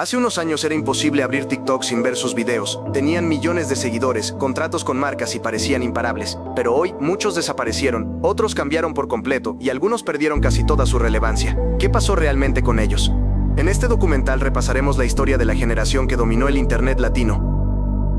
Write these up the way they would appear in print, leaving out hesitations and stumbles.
Hace unos años era imposible abrir TikTok sin ver sus videos. Tenían millones de seguidores, contratos con marcas y parecían imparables. Pero hoy, muchos desaparecieron, otros cambiaron por completo y algunos perdieron casi toda su relevancia. ¿Qué pasó realmente con ellos? En este documental repasaremos la historia de la generación que dominó el Internet latino.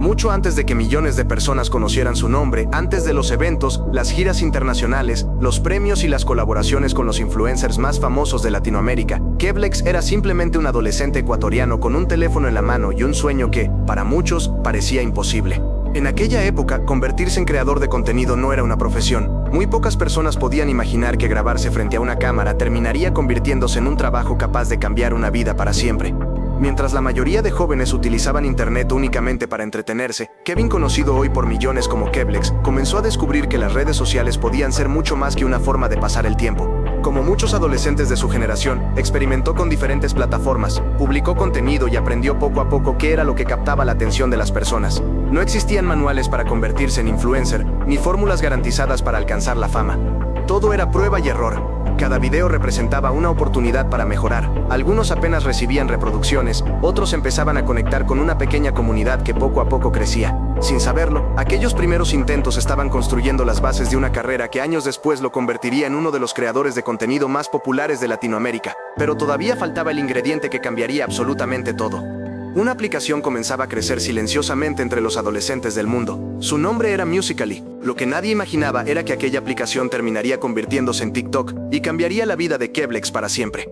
Mucho antes de que millones de personas conocieran su nombre, antes de los eventos, las giras internacionales, los premios y las colaboraciones con los influencers más famosos de Latinoamérica, Keblex era simplemente un adolescente ecuatoriano con un teléfono en la mano y un sueño que, para muchos, parecía imposible. En aquella época, convertirse en creador de contenido no era una profesión. Muy pocas personas podían imaginar que grabarse frente a una cámara terminaría convirtiéndose en un trabajo capaz de cambiar una vida para siempre. Mientras la mayoría de jóvenes utilizaban Internet únicamente para entretenerse, Kevin, conocido hoy por millones como Keblex, comenzó a descubrir que las redes sociales podían ser mucho más que una forma de pasar el tiempo. Como muchos adolescentes de su generación, experimentó con diferentes plataformas, publicó contenido y aprendió poco a poco qué era lo que captaba la atención de las personas. No existían manuales para convertirse en influencer, ni fórmulas garantizadas para alcanzar la fama. Todo era prueba y error. Cada video representaba una oportunidad para mejorar. Algunos apenas recibían reproducciones, otros empezaban a conectar con una pequeña comunidad que poco a poco crecía. Sin saberlo, aquellos primeros intentos estaban construyendo las bases de una carrera que años después lo convertiría en uno de los creadores de contenido más populares de Latinoamérica. Pero todavía faltaba el ingrediente que cambiaría absolutamente todo. Una aplicación comenzaba a crecer silenciosamente entre los adolescentes del mundo. Su nombre era Musical.ly. Lo que nadie imaginaba era que aquella aplicación terminaría convirtiéndose en TikTok y cambiaría la vida de Keblex para siempre.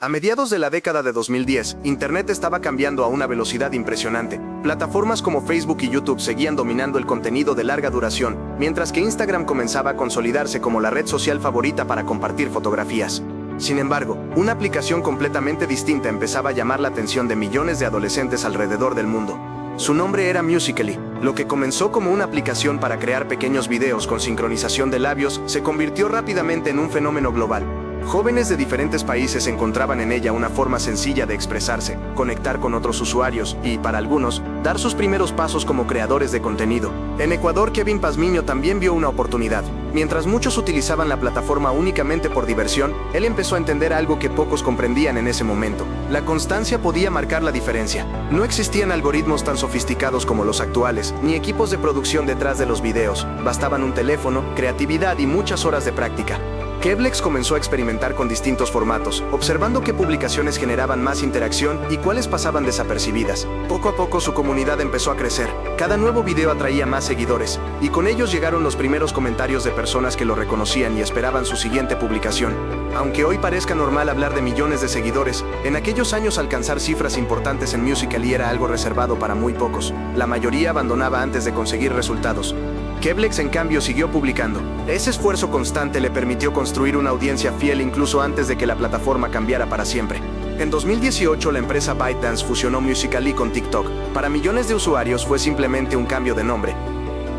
A mediados de la década de 2010, Internet estaba cambiando a una velocidad impresionante. Plataformas como Facebook y YouTube seguían dominando el contenido de larga duración, mientras que Instagram comenzaba a consolidarse como la red social favorita para compartir fotografías. Sin embargo, una aplicación completamente distinta empezaba a llamar la atención de millones de adolescentes alrededor del mundo. Su nombre era Musical.ly. Lo que comenzó como una aplicación para crear pequeños videos con sincronización de labios se convirtió rápidamente en un fenómeno global. Jóvenes de diferentes países encontraban en ella una forma sencilla de expresarse, conectar con otros usuarios y, para algunos, dar sus primeros pasos como creadores de contenido. En Ecuador, Kevin Pazmiño también vio una oportunidad. Mientras muchos utilizaban la plataforma únicamente por diversión, él empezó a entender algo que pocos comprendían en ese momento. La constancia podía marcar la diferencia. No existían algoritmos tan sofisticados como los actuales, ni equipos de producción detrás de los videos. Bastaban un teléfono, creatividad y muchas horas de práctica. Keblex comenzó a experimentar con distintos formatos, observando qué publicaciones generaban más interacción y cuáles pasaban desapercibidas. Poco a poco su comunidad empezó a crecer. Cada nuevo video atraía más seguidores, y con ellos llegaron los primeros comentarios de personas que lo reconocían y esperaban su siguiente publicación. Aunque hoy parezca normal hablar de millones de seguidores, en aquellos años alcanzar cifras importantes en Musical.ly era algo reservado para muy pocos. La mayoría abandonaba antes de conseguir resultados. Keblex, en cambio, siguió publicando. Ese esfuerzo constante le permitió construir una audiencia fiel incluso antes de que la plataforma cambiara para siempre. En 2018, la empresa ByteDance fusionó Musical.ly con TikTok. Para millones de usuarios fue simplemente un cambio de nombre.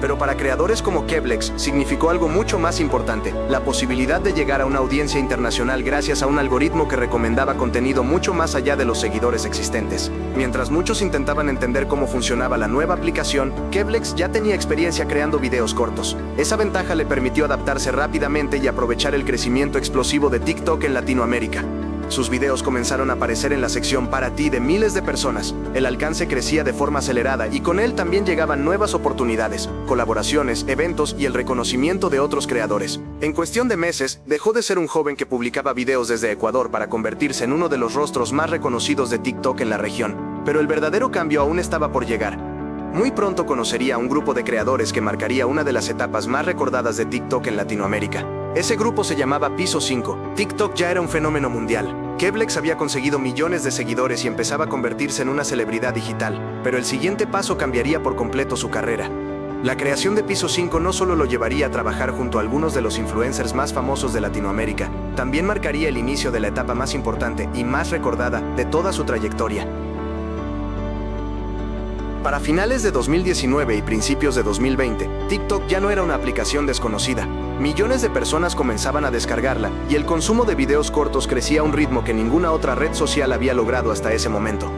Pero para creadores como Keblex significó algo mucho más importante, la posibilidad de llegar a una audiencia internacional gracias a un algoritmo que recomendaba contenido mucho más allá de los seguidores existentes. Mientras muchos intentaban entender cómo funcionaba la nueva aplicación, Keblex ya tenía experiencia creando videos cortos. Esa ventaja le permitió adaptarse rápidamente y aprovechar el crecimiento explosivo de TikTok en Latinoamérica. Sus videos comenzaron a aparecer en la sección Para ti de miles de personas. El alcance crecía de forma acelerada y con él también llegaban nuevas oportunidades, colaboraciones, eventos y el reconocimiento de otros creadores. En cuestión de meses, dejó de ser un joven que publicaba videos desde Ecuador para convertirse en uno de los rostros más reconocidos de TikTok en la región. Pero el verdadero cambio aún estaba por llegar. Muy pronto conocería a un grupo de creadores que marcaría una de las etapas más recordadas de TikTok en Latinoamérica. Ese grupo se llamaba Piso 5. TikTok ya era un fenómeno mundial. Keblex había conseguido millones de seguidores y empezaba a convertirse en una celebridad digital, pero el siguiente paso cambiaría por completo su carrera. La creación de Piso 5 no solo lo llevaría a trabajar junto a algunos de los influencers más famosos de Latinoamérica, también marcaría el inicio de la etapa más importante y más recordada de toda su trayectoria. Para finales de 2019 y principios de 2020, TikTok ya no era una aplicación desconocida. Millones de personas comenzaban a descargarla, y el consumo de videos cortos crecía a un ritmo que ninguna otra red social había logrado hasta ese momento.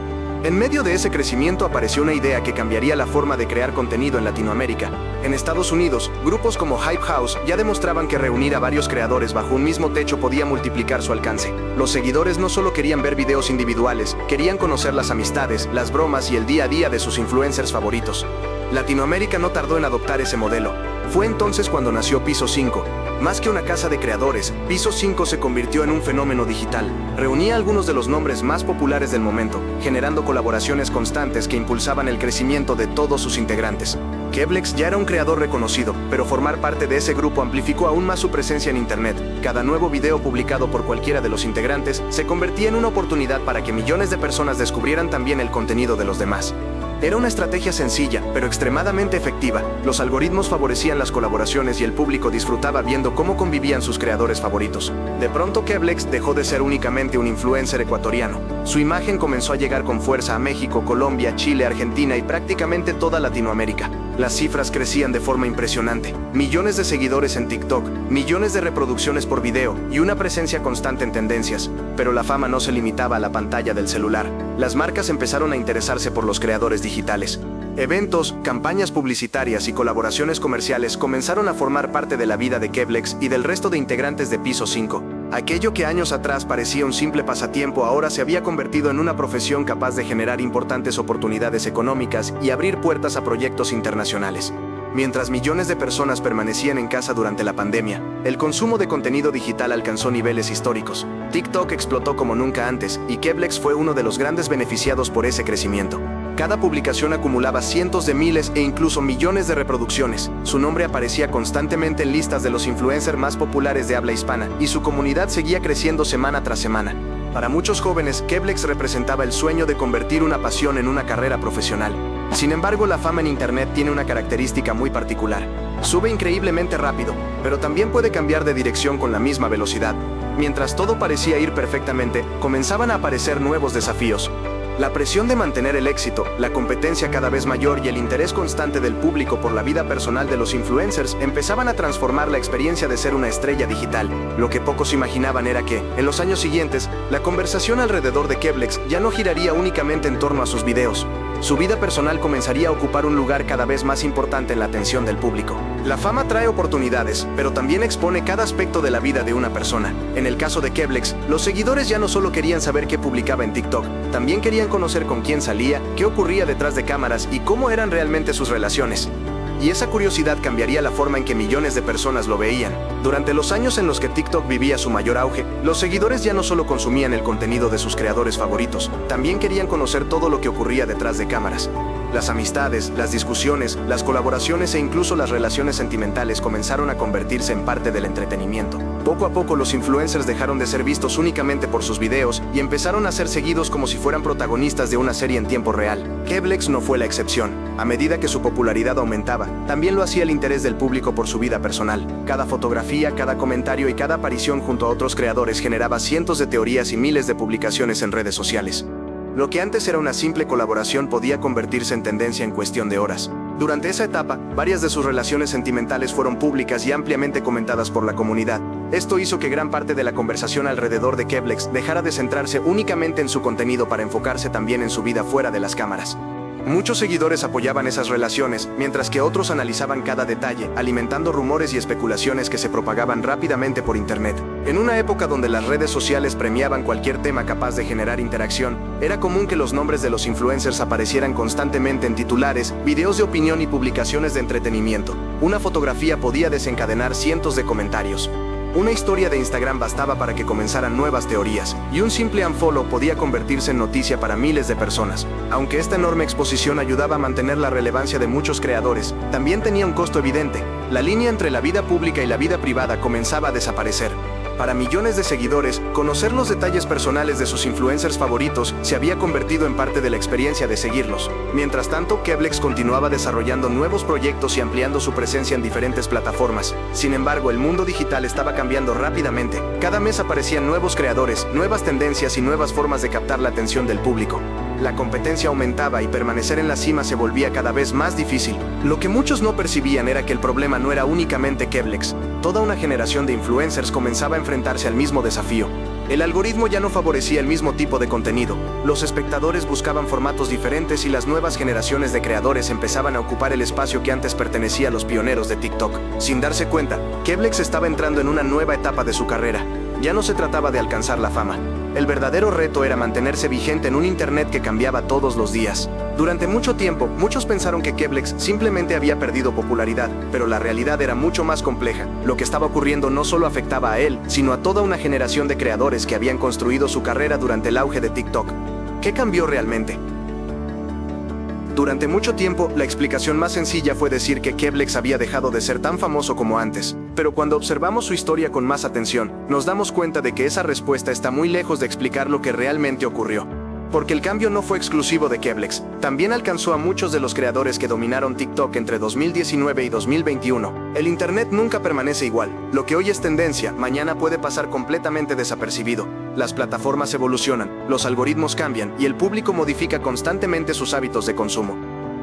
En medio de ese crecimiento apareció una idea que cambiaría la forma de crear contenido en Latinoamérica. En Estados Unidos, grupos como Hype House ya demostraban que reunir a varios creadores bajo un mismo techo podía multiplicar su alcance. Los seguidores no solo querían ver videos individuales, querían conocer las amistades, las bromas y el día a día de sus influencers favoritos. Latinoamérica no tardó en adoptar ese modelo. Fue entonces cuando nació Piso 5. Más que una casa de creadores, Piso 5 se convirtió en un fenómeno digital. Reunía algunos de los nombres más populares del momento, generando colaboraciones constantes que impulsaban el crecimiento de todos sus integrantes. Keblex ya era un creador reconocido, pero formar parte de ese grupo amplificó aún más su presencia en Internet. Cada nuevo video publicado por cualquiera de los integrantes se convertía en una oportunidad para que millones de personas descubrieran también el contenido de los demás. Era una estrategia sencilla, pero extremadamente efectiva. Los algoritmos favorecían las colaboraciones y el público disfrutaba viendo cómo convivían sus creadores favoritos. De pronto Keblex dejó de ser únicamente un influencer ecuatoriano. Su imagen comenzó a llegar con fuerza a México, Colombia, Chile, Argentina y prácticamente toda Latinoamérica. Las cifras crecían de forma impresionante. Millones de seguidores en TikTok, millones de reproducciones por video y una presencia constante en tendencias. Pero la fama no se limitaba a la pantalla del celular. Las marcas empezaron a interesarse por los creadores digitales. Eventos, campañas publicitarias y colaboraciones comerciales comenzaron a formar parte de la vida de Keblex y del resto de integrantes de Piso 5. Aquello que años atrás parecía un simple pasatiempo ahora se había convertido en una profesión capaz de generar importantes oportunidades económicas y abrir puertas a proyectos internacionales. Mientras millones de personas permanecían en casa durante la pandemia, el consumo de contenido digital alcanzó niveles históricos. TikTok explotó como nunca antes y Keblex fue uno de los grandes beneficiados por ese crecimiento. Cada publicación acumulaba cientos de miles e incluso millones de reproducciones. Su nombre aparecía constantemente en listas de los influencers más populares de habla hispana y su comunidad seguía creciendo semana tras semana. Para muchos jóvenes, Keblex representaba el sueño de convertir una pasión en una carrera profesional. Sin embargo, la fama en Internet tiene una característica muy particular. Sube increíblemente rápido, pero también puede cambiar de dirección con la misma velocidad. Mientras todo parecía ir perfectamente, comenzaban a aparecer nuevos desafíos. La presión de mantener el éxito, la competencia cada vez mayor y el interés constante del público por la vida personal de los influencers empezaban a transformar la experiencia de ser una estrella digital. Lo que pocos imaginaban era que, en los años siguientes, la conversación alrededor de Keblex ya no giraría únicamente en torno a sus videos. Su vida personal comenzaría a ocupar un lugar cada vez más importante en la atención del público. La fama trae oportunidades, pero también expone cada aspecto de la vida de una persona. En el caso de Keblex, los seguidores ya no solo querían saber qué publicaba en TikTok, también querían conocer con quién salía, qué ocurría detrás de cámaras y cómo eran realmente sus relaciones. Y esa curiosidad cambiaría la forma en que millones de personas lo veían. Durante los años en los que TikTok vivía su mayor auge, los seguidores ya no solo consumían el contenido de sus creadores favoritos, también querían conocer todo lo que ocurría detrás de cámaras. Las amistades, las discusiones, las colaboraciones e incluso las relaciones sentimentales comenzaron a convertirse en parte del entretenimiento. Poco a poco los influencers dejaron de ser vistos únicamente por sus videos y empezaron a ser seguidos como si fueran protagonistas de una serie en tiempo real. Keblex no fue la excepción. A medida que su popularidad aumentaba, también lo hacía el interés del público por su vida personal. Cada fotografía, cada comentario y cada aparición junto a otros creadores generaba cientos de teorías y miles de publicaciones en redes sociales. Lo que antes era una simple colaboración podía convertirse en tendencia en cuestión de horas. Durante esa etapa, varias de sus relaciones sentimentales fueron públicas y ampliamente comentadas por la comunidad. Esto hizo que gran parte de la conversación alrededor de Keblex dejara de centrarse únicamente en su contenido para enfocarse también en su vida fuera de las cámaras. Muchos seguidores apoyaban esas relaciones, mientras que otros analizaban cada detalle, alimentando rumores y especulaciones que se propagaban rápidamente por Internet. En una época donde las redes sociales premiaban cualquier tema capaz de generar interacción, era común que los nombres de los influencers aparecieran constantemente en titulares, videos de opinión y publicaciones de entretenimiento. Una fotografía podía desencadenar cientos de comentarios. Una historia de Instagram bastaba para que comenzaran nuevas teorías, y un simple unfollow podía convertirse en noticia para miles de personas. Aunque esta enorme exposición ayudaba a mantener la relevancia de muchos creadores, también tenía un costo evidente. La línea entre la vida pública y la vida privada comenzaba a desaparecer. Para millones de seguidores, conocer los detalles personales de sus influencers favoritos se había convertido en parte de la experiencia de seguirlos. Mientras tanto, Keblex continuaba desarrollando nuevos proyectos y ampliando su presencia en diferentes plataformas. Sin embargo, el mundo digital estaba cambiando rápidamente. Cada mes aparecían nuevos creadores, nuevas tendencias y nuevas formas de captar la atención del público. La competencia aumentaba y permanecer en la cima se volvía cada vez más difícil. Lo que muchos no percibían era que el problema no era únicamente Keblex. Toda una generación de influencers comenzaba a enfrentarse al mismo desafío. El algoritmo ya no favorecía el mismo tipo de contenido, los espectadores buscaban formatos diferentes y las nuevas generaciones de creadores empezaban a ocupar el espacio que antes pertenecía a los pioneros de TikTok. Sin darse cuenta, Keblex estaba entrando en una nueva etapa de su carrera. Ya no se trataba de alcanzar la fama. El verdadero reto era mantenerse vigente en un internet que cambiaba todos los días. Durante mucho tiempo, muchos pensaron que Keblex simplemente había perdido popularidad, pero la realidad era mucho más compleja. Lo que estaba ocurriendo no solo afectaba a él, sino a toda una generación de creadores que habían construido su carrera durante el auge de TikTok. ¿Qué cambió realmente? Durante mucho tiempo, la explicación más sencilla fue decir que Keblex había dejado de ser tan famoso como antes. Pero cuando observamos su historia con más atención, nos damos cuenta de que esa respuesta está muy lejos de explicar lo que realmente ocurrió. Porque el cambio no fue exclusivo de Keblex, también alcanzó a muchos de los creadores que dominaron TikTok entre 2019 y 2021. El Internet nunca permanece igual. Lo que hoy es tendencia, mañana puede pasar completamente desapercibido. Las plataformas evolucionan, los algoritmos cambian y el público modifica constantemente sus hábitos de consumo.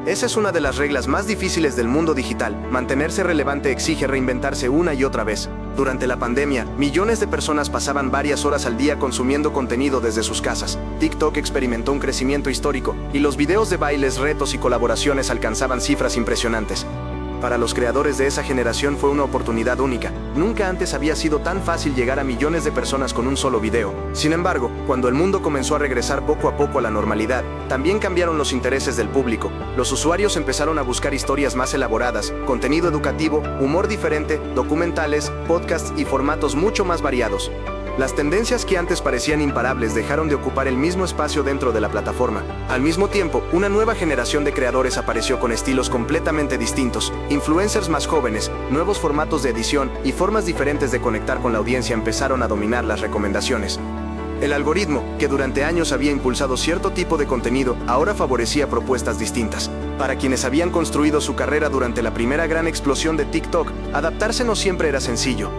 Esa es una de las reglas más difíciles del mundo digital. Mantenerse relevante exige reinventarse una y otra vez. Durante la pandemia, millones de personas pasaban varias horas al día consumiendo contenido desde sus casas. TikTok experimentó un crecimiento histórico, y los videos de bailes, retos y colaboraciones alcanzaban cifras impresionantes. Para los creadores de esa generación fue una oportunidad única. Nunca antes había sido tan fácil llegar a millones de personas con un solo video. Sin embargo, cuando el mundo comenzó a regresar poco a poco a la normalidad, también cambiaron los intereses del público. Los usuarios empezaron a buscar historias más elaboradas, contenido educativo, humor diferente, documentales, podcasts y formatos mucho más variados. Las tendencias que antes parecían imparables dejaron de ocupar el mismo espacio dentro de la plataforma. Al mismo tiempo, una nueva generación de creadores apareció con estilos completamente distintos. Influencers más jóvenes, nuevos formatos de edición y formas diferentes de conectar con la audiencia empezaron a dominar las recomendaciones. El algoritmo, que durante años había impulsado cierto tipo de contenido, ahora favorecía propuestas distintas. Para quienes habían construido su carrera durante la primera gran explosión de TikTok, adaptarse no siempre era sencillo.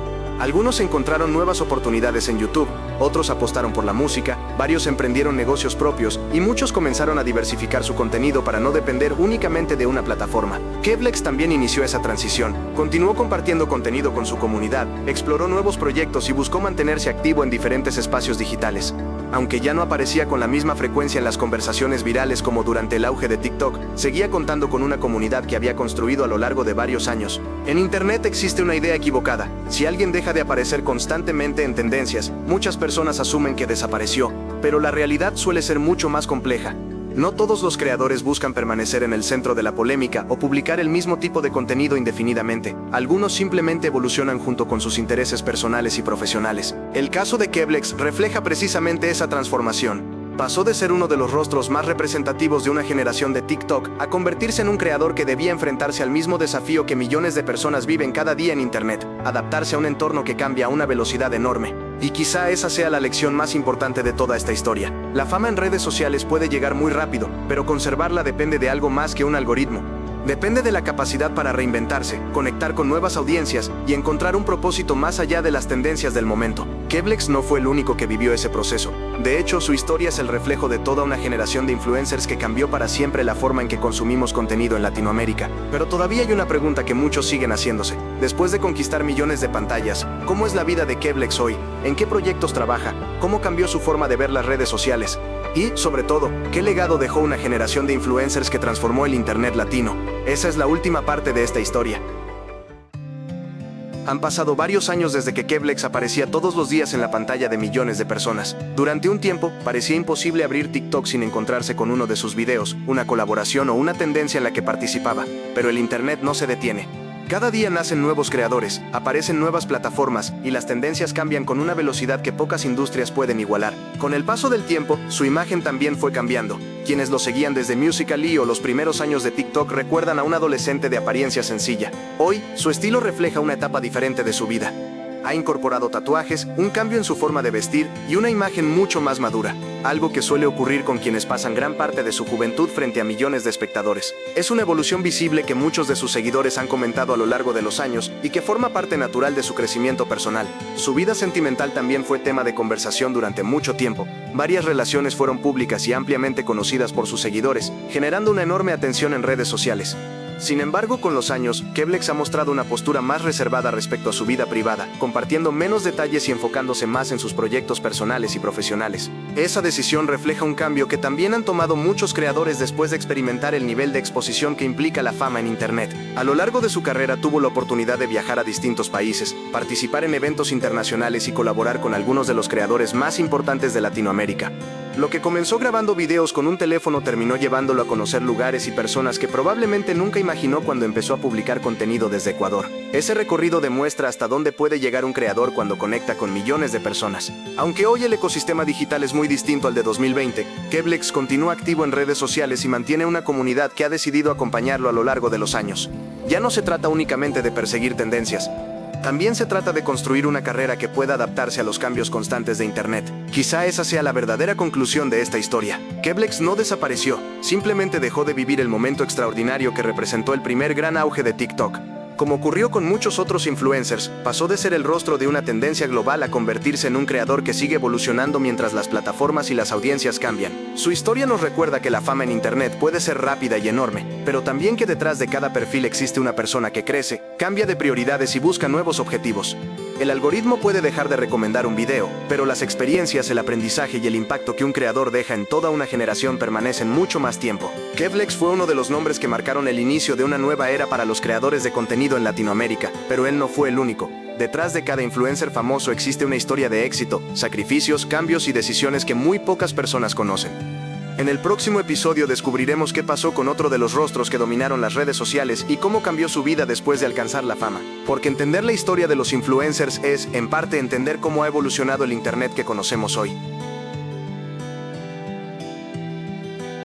Algunos encontraron nuevas oportunidades en YouTube, otros apostaron por la música, varios emprendieron negocios propios y muchos comenzaron a diversificar su contenido para no depender únicamente de una plataforma. Keblex también inició esa transición, continuó compartiendo contenido con su comunidad, exploró nuevos proyectos y buscó mantenerse activo en diferentes espacios digitales. Aunque ya no aparecía con la misma frecuencia en las conversaciones virales como durante el auge de TikTok, seguía contando con una comunidad que había construido a lo largo de varios años. En Internet existe una idea equivocada. Si alguien deja de aparecer constantemente en tendencias, muchas personas asumen que desapareció, pero la realidad suele ser mucho más compleja. No todos los creadores buscan permanecer en el centro de la polémica o publicar el mismo tipo de contenido indefinidamente. Algunos simplemente evolucionan junto con sus intereses personales y profesionales. El caso de Keblex refleja precisamente esa transformación. Pasó de ser uno de los rostros más representativos de una generación de TikTok a convertirse en un creador que debía enfrentarse al mismo desafío que millones de personas viven cada día en Internet: adaptarse a un entorno que cambia a una velocidad enorme. Y quizá esa sea la lección más importante de toda esta historia. La fama en redes sociales puede llegar muy rápido, pero conservarla depende de algo más que un algoritmo. Depende de la capacidad para reinventarse, conectar con nuevas audiencias y encontrar un propósito más allá de las tendencias del momento. Keblex no fue el único que vivió ese proceso. De hecho, su historia es el reflejo de toda una generación de influencers que cambió para siempre la forma en que consumimos contenido en Latinoamérica. Pero todavía hay una pregunta que muchos siguen haciéndose. Después de conquistar millones de pantallas, ¿cómo es la vida de Keblex hoy? ¿En qué proyectos trabaja? ¿Cómo cambió su forma de ver las redes sociales? Y, sobre todo, ¿qué legado dejó una generación de influencers que transformó el Internet latino? Esa es la última parte de esta historia. Han pasado varios años desde que Keblex aparecía todos los días en la pantalla de millones de personas. Durante un tiempo, parecía imposible abrir TikTok sin encontrarse con uno de sus videos, una colaboración o una tendencia en la que participaba. Pero el Internet no se detiene. Cada día nacen nuevos creadores, aparecen nuevas plataformas y las tendencias cambian con una velocidad que pocas industrias pueden igualar. Con el paso del tiempo, su imagen también fue cambiando. Quienes lo seguían desde Musical.ly o los primeros años de TikTok recuerdan a un adolescente de apariencia sencilla. Hoy, su estilo refleja una etapa diferente de su vida. Ha incorporado tatuajes, un cambio en su forma de vestir y una imagen mucho más madura, algo que suele ocurrir con quienes pasan gran parte de su juventud frente a millones de espectadores. Es una evolución visible que muchos de sus seguidores han comentado a lo largo de los años y que forma parte natural de su crecimiento personal. Su vida sentimental también fue tema de conversación durante mucho tiempo. Varias relaciones fueron públicas y ampliamente conocidas por sus seguidores, generando una enorme atención en redes sociales. Sin embargo, con los años, Keblex ha mostrado una postura más reservada respecto a su vida privada, compartiendo menos detalles y enfocándose más en sus proyectos personales y profesionales. Esa decisión refleja un cambio que también han tomado muchos creadores después de experimentar el nivel de exposición que implica la fama en Internet. A lo largo de su carrera tuvo la oportunidad de viajar a distintos países, participar en eventos internacionales y colaborar con algunos de los creadores más importantes de Latinoamérica. Lo que comenzó grabando videos con un teléfono terminó llevándolo a conocer lugares y personas que probablemente nunca imaginó cuando empezó a publicar contenido desde Ecuador. Ese recorrido demuestra hasta dónde puede llegar un creador cuando conecta con millones de personas. Aunque hoy el ecosistema digital es muy distinto al de 2020, Keblex continúa activo en redes sociales y mantiene una comunidad que ha decidido acompañarlo a lo largo de los años. Ya no se trata únicamente de perseguir tendencias. También se trata de construir una carrera que pueda adaptarse a los cambios constantes de Internet. Quizá esa sea la verdadera conclusión de esta historia. Keblex no desapareció, simplemente dejó de vivir el momento extraordinario que representó el primer gran auge de TikTok. Como ocurrió con muchos otros influencers, pasó de ser el rostro de una tendencia global a convertirse en un creador que sigue evolucionando mientras las plataformas y las audiencias cambian. Su historia nos recuerda que la fama en Internet puede ser rápida y enorme, pero también que detrás de cada perfil existe una persona que crece, cambia de prioridades y busca nuevos objetivos. El algoritmo puede dejar de recomendar un video, pero las experiencias, el aprendizaje y el impacto que un creador deja en toda una generación permanecen mucho más tiempo. Keblex fue uno de los nombres que marcaron el inicio de una nueva era para los creadores de contenido en Latinoamérica, pero él no fue el único. Detrás de cada influencer famoso existe una historia de éxito, sacrificios, cambios y decisiones que muy pocas personas conocen. En el próximo episodio descubriremos qué pasó con otro de los rostros que dominaron las redes sociales y cómo cambió su vida después de alcanzar la fama. Porque entender la historia de los influencers es, en parte, entender cómo ha evolucionado el Internet que conocemos hoy.